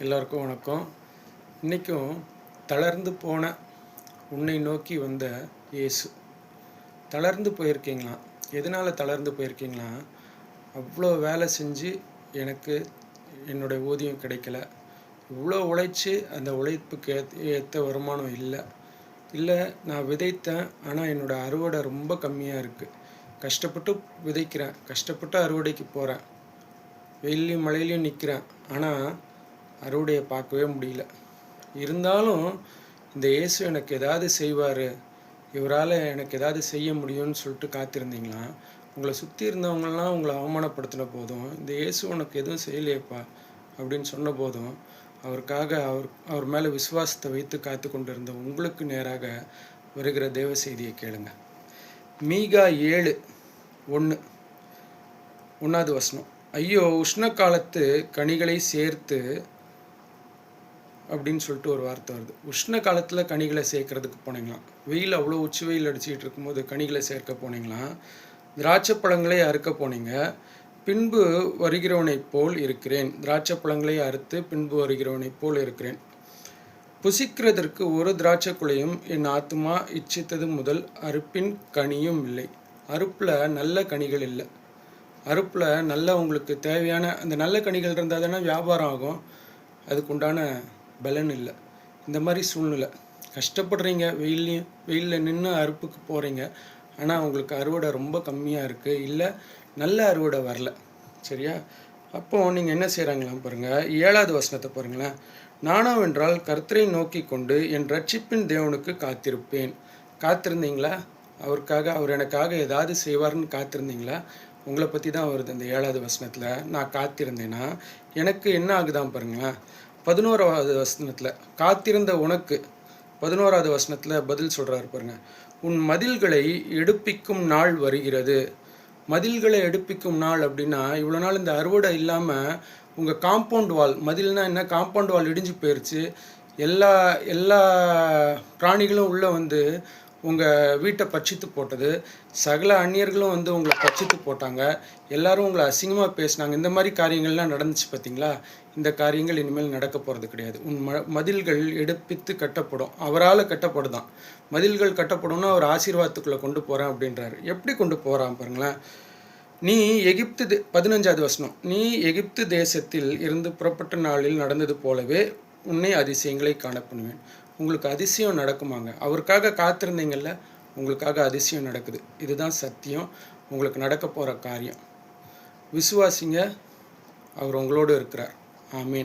எல்லாருக்கும் வணக்கம். இன்றைக்கும் தளர்ந்து போன உன்னை நோக்கி வந்த இயேசு. தளர்ந்து போயிருக்கீங்களா? எதனால் தளர்ந்து போயிருக்கீங்களா? அவ்வளோ வேலை செஞ்சு எனக்கு என்னுடைய ஊதியம் கிடைக்கல, இவ்வளோ உழைச்சி அந்த உழைப்புக்கு ஏற்ற வருமானம் இல்லை, நான் விதைத்தேன் ஆனால் என்னோடய அறுவடை ரொம்ப கம்மியாக இருக்குது, கஷ்டப்பட்டு விதைக்கிறேன், கஷ்டப்பட்டு அறுவடைக்கு போகிறேன், வெயிலையும் மழையிலையும் நிற்கிறேன், ஆனால் அறுவடையை பார்க்கவே முடியல. இருந்தாலும் இந்த இயேசு எனக்கு ஏதாவது செய்வார், இவரால் எனக்கு ஏதாவது செய்ய முடியும்னு சொல்லிட்டு காத்திருந்தீங்களா? உங்களை சுற்றி இருந்தவங்களாம் உங்களை அவமானப்படுத்தின போதும், இந்த இயேசு உனக்கு எதுவும் செய்யலையேப்பா அப்படின்னு சொன்ன போதும், அவருக்காக அவர் மேலே விசுவாசத்தை வைத்து காத்து கொண்டிருந்த உங்களுக்கு நேராக வருகிற தேவ செய்தியை கேளுங்க. மீகா 7:1 ஐயோ, உஷ்ண காலத்து கனிகளை சேர்த்து அப்படின்னு சொல்லிட்டு ஒரு வார்த்தை வருது. உஷ்ண காலத்தில் கனிகளை சேர்க்கறதுக்கு போனீங்களாம். வெயில் அவ்வளோ உச்சி வெயில் அடிச்சுக்கிட்டு இருக்கும்போது கனிகளை சேர்க்க போனீங்களாம். திராட்சை பழங்களை அறுக்க போனீங்க, பின்பு வருகிறவனைப் போல் இருக்கிறேன். திராட்சை பழங்களை அறுத்து பின்பு வருகிறவனைப் போல் இருக்கிறேன். புசிக்கிறதற்கு ஒரு திராட்சை குலையும் என் ஆத்துமா இச்சித்தது முதல் அறுப்பின் கனியும் இல்லை. அறுப்பில் நல்ல கனிகள் இல்லை. அறுப்பில் நல்ல உங்களுக்கு தேவையான அந்த நல்ல கனிகள் இருந்தால் தானே வியாபாரம் ஆகும். அதுக்குண்டான பலன் இல்லை. இந்த மாதிரி சூழ்நிலை கஷ்டப்படுறீங்க, வெயிலில் நின்று அறுப்புக்கு போகிறீங்க, ஆனால் உங்களுக்கு அறுவடை ரொம்ப கம்மியாக இருக்குது, இல்லை நல்ல அறுவடை வரல. சரியா? அப்போது நீங்கள் என்ன செய்கிறாங்களாம் பாருங்கள். 7வது வசனத்தை பாருங்களேன். நானாவென்றால் கர்த்தரை நோக்கி கொண்டு என் ரட்சிப்பின் தேவனுக்கு காத்திருப்பேன். காத்திருந்தீங்களா? அவர் எனக்காக ஏதாவது செய்வார்னு காத்திருந்தீங்களா? உங்களை பற்றி தான் வருது இந்த 7வது வசனத்தில். நான் காத்திருந்தேன்னா எனக்கு என்ன ஆகுதான் பாருங்களேன். 11வது வசனத்தில் காத்திருந்த உனக்கு 11வது வசனத்தில் பதில் சொல்கிறாரு பாருங்க. உன் மதில்களை எடுப்பிக்கும் நாள் வருகிறது. மதில்களை எடுப்பிக்கும் நாள் அப்படின்னா, இவ்வளோ நாள் இந்த அறுவடை இல்லாமல் உங்கள் காம்பவுண்ட் வால், மதில்னால் என்ன, காம்பவுண்ட் வால் இடிஞ்சு போயிடுச்சு, எல்லா பிராணிகளும் உள்ளே வந்து உங்கள் வீட்டை பட்சித்து போட்டது, சகல அந்நியர்களும் வந்து உங்களை பட்சித்து போட்டாங்க, எல்லாரும் உங்களை அசிங்கமாக பேசினாங்க. இந்த மாதிரி காரியங்கள்லாம் நடந்துச்சு பார்த்தீங்களா? இந்த காரியங்கள் இனிமேல் நடக்க போகிறது கிடையாது. உன் மதில்கள் எடுப்பித்து கட்டப்படும். அவரால் கட்டப்படுதான். மதில்கள் கட்டப்படும்னா அவர் ஆசீர்வாதத்துக்குள்ளே கொண்டு போகிறேன் அப்படின்றாரு. எப்படி கொண்டு போகிறான் பாருங்களேன். நீ எகிப்து 15வது வசனம். நீ எகிப்து தேசத்தில் இருந்து புறப்பட்ட நாளில் நடந்தது போலவே உன்னை அதிசயங்களை காணப்படுவேன். உங்களுக்கு அதிசயம் நடக்குமாங்க. அவருக்காக காத்திருந்தீங்கள்ல, உங்களுக்காக அதிசயம் நடக்குது. இதுதான் சத்தியம். உங்களுக்கு நடக்க போகிற காரியம். விசுவாசிங்க, அவர் உங்களோடு இருக்கிறார். ஆமீன்.